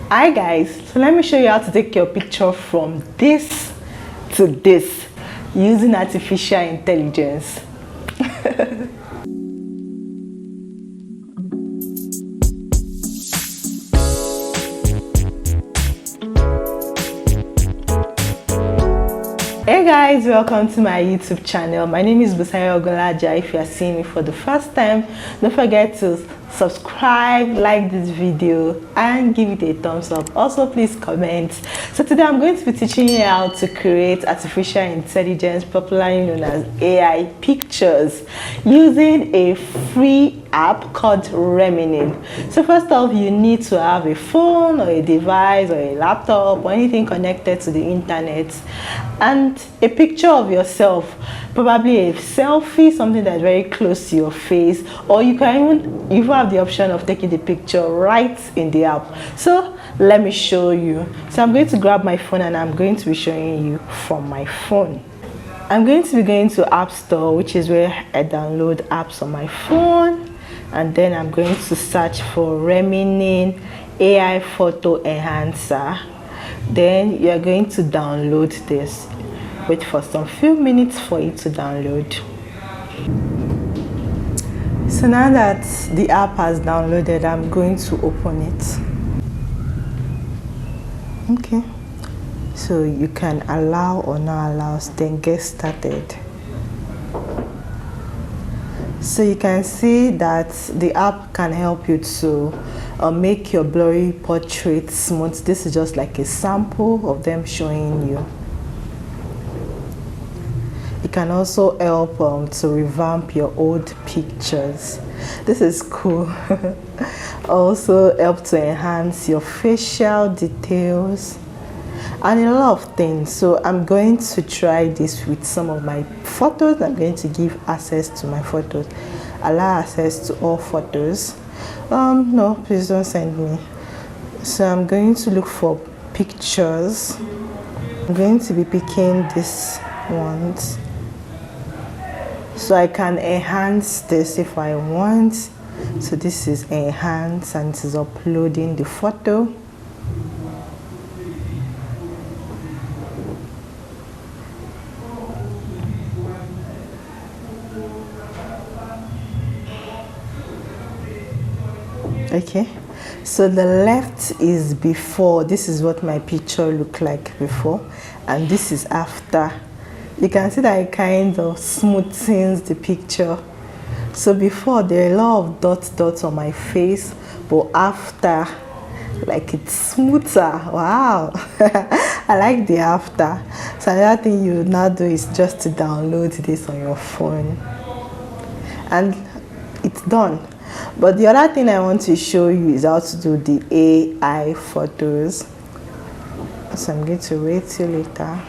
Hi guys, so let me show you how to take your picture from this to this using artificial intelligence. Hey guys, welcome to my YouTube channel. My name is Boya Lavalier. If you are seeing me for the first time, don't forget to subscribe, like this video and give it a thumbs up. Also please comment. So today I'm going to be teaching you how to create artificial intelligence, popularly known as AI pictures, using a free app called Remini. So first off, you need to have a phone or a device or a laptop or anything connected to the internet and a picture of yourself, probably a selfie, something that's very close to your face, or you can even have the option of taking the picture right in the app. So let me show you. So I'm going to grab my phone and I'm going to be showing you from my phone. I'm going to be going to App Store, which is where I download apps on my phone, and then I'm going to search for Remini AI photo enhancer. Then you're going to download this. Wait for some few minutes for it to download. So now that the app has downloaded, I'm going to open it. Okay, so you can allow or not allow, then get started. So you can see that the app can help you to make your blurry portrait smooth. This is just like a sample of them showing you. It can also help to revamp your old pictures. This is cool. Also help to enhance your facial details and a lot of things. So I'm going to try this with some of my photos. I'm going to give access to my photos, allow access to all photos. No, please don't send me. So I'm going to look for pictures. I'm going to be picking this ones, so I can enhance this if I want. So this is enhance and it is uploading the photo. Okay, so the left is before. This is what my picture looked like before, and this is after. You can see that it kind of smoothens the picture. So before, there are a lot of dots on my face, but after, like, it's smoother. Wow. I like the after. So another thing you now do is just to download this on your phone, and it's done. But the other thing I want to show you is how to do the AI photos. So I'm going to wait till later.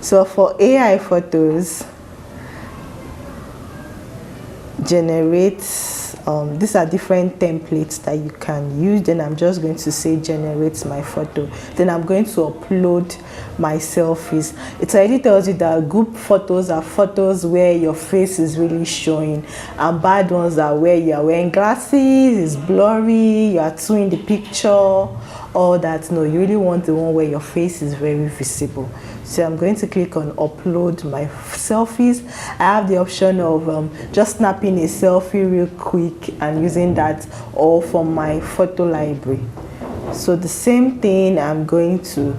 So for AI photos, generate, these are different templates that you can use. Then I'm just going to say generate my photo. Then I'm going to upload my selfies. It already tells you that good photos are photos where your face is really showing, and bad ones are where you are wearing glasses, it's blurry, you are too in the picture, all that. No, you really want the one where your face is very visible. So I'm going to click on upload my selfies. I have the option of just snapping a selfie real quick and using that, or from my photo library. So the same thing, I'm going to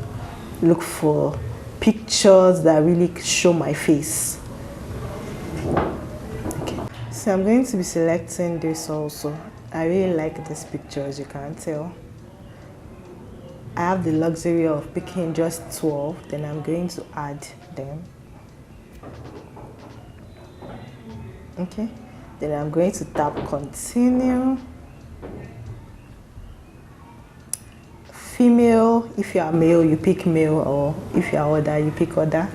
look for pictures that really show my face. Okay. So I'm going to be selecting this also. I really like this picture, as you can tell. I have the luxury of picking just 12, then I'm going to add them. Okay, then I'm going to tap continue. Female, if you are male, you pick male, or if you are other, you pick other.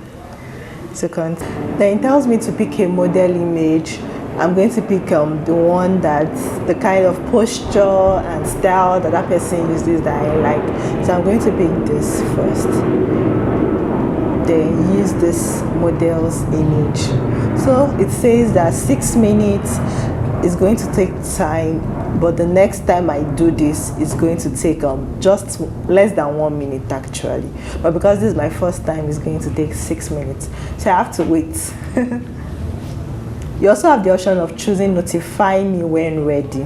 So then it tells me to pick a model image. I'm going to pick the one that's the kind of posture and style that person uses that I like. So I'm going to pick this first. Then use this model's image. So it says that 6 minutes is going to take time but the next time I do this, it's going to take just less than 1 minute actually. But because this is my first time, it's going to take 6 minutes, so I have to wait. You also have the option of choosing notify me when ready.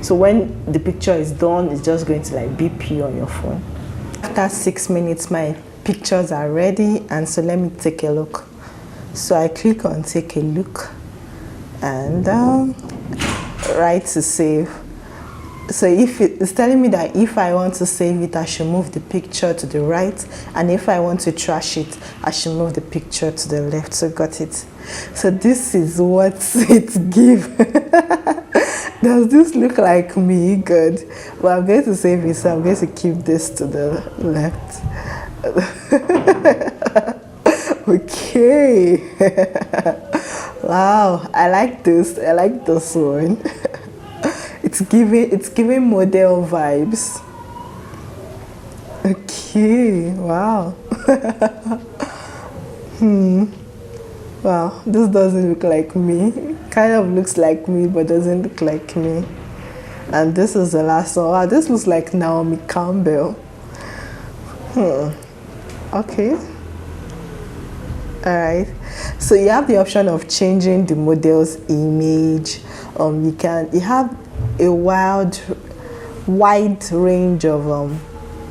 So when the picture is done, it's just going to like beep you on your phone. After 6 minutes, my pictures are ready, and so let me take a look. So I click on take a look and right to save. So if it's telling me that if I want to save it, I should move the picture to the right, and if I want to trash it, I should move the picture to the left. So got it. So this is what it gives. Does this look like me? Good. Well, I'm going to save it, so I'm going to keep this to the left. Okay. Wow, I like this. I like this one. It's giving model vibes. Okay, wow. Wow, this doesn't look like me. Kind of looks like me, but doesn't look like me. And this is the last one. Wow, this looks like Naomi Campbell. Okay. Alright. So you have the option of changing the model's image. You have a wide range of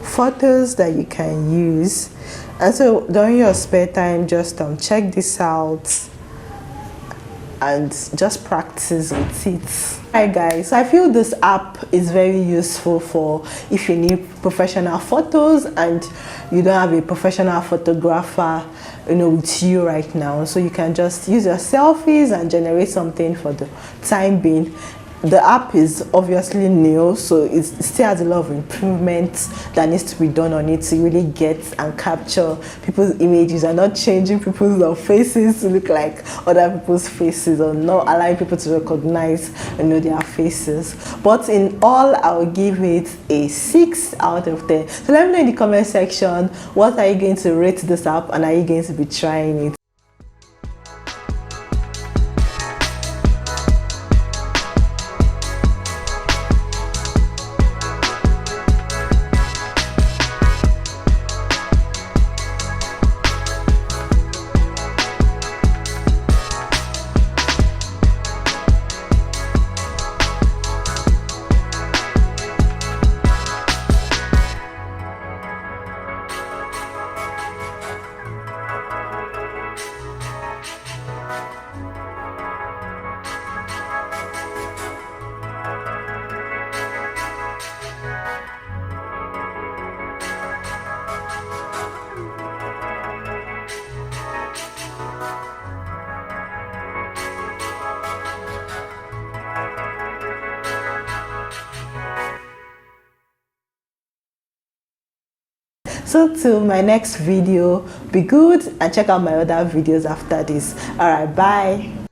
photos that you can use. And so during your spare time, just check this out and just practice with it. Hi guys, so I feel this app is very useful for if you need professional photos and you don't have a professional photographer, with you right now. So you can just use your selfies and generate something for the time being. The app is obviously new, so it still has a lot of improvements that needs to be done on it to really get and capture people's images and not changing people's faces to look like other people's faces, or not allowing people to recognize their faces. But in all, I will give it a 6 out of 10. So let me know in the comment section, what are you going to rate this app, and are you going to be trying it? So till my next video, be good and check out my other videos after this. Alright, bye.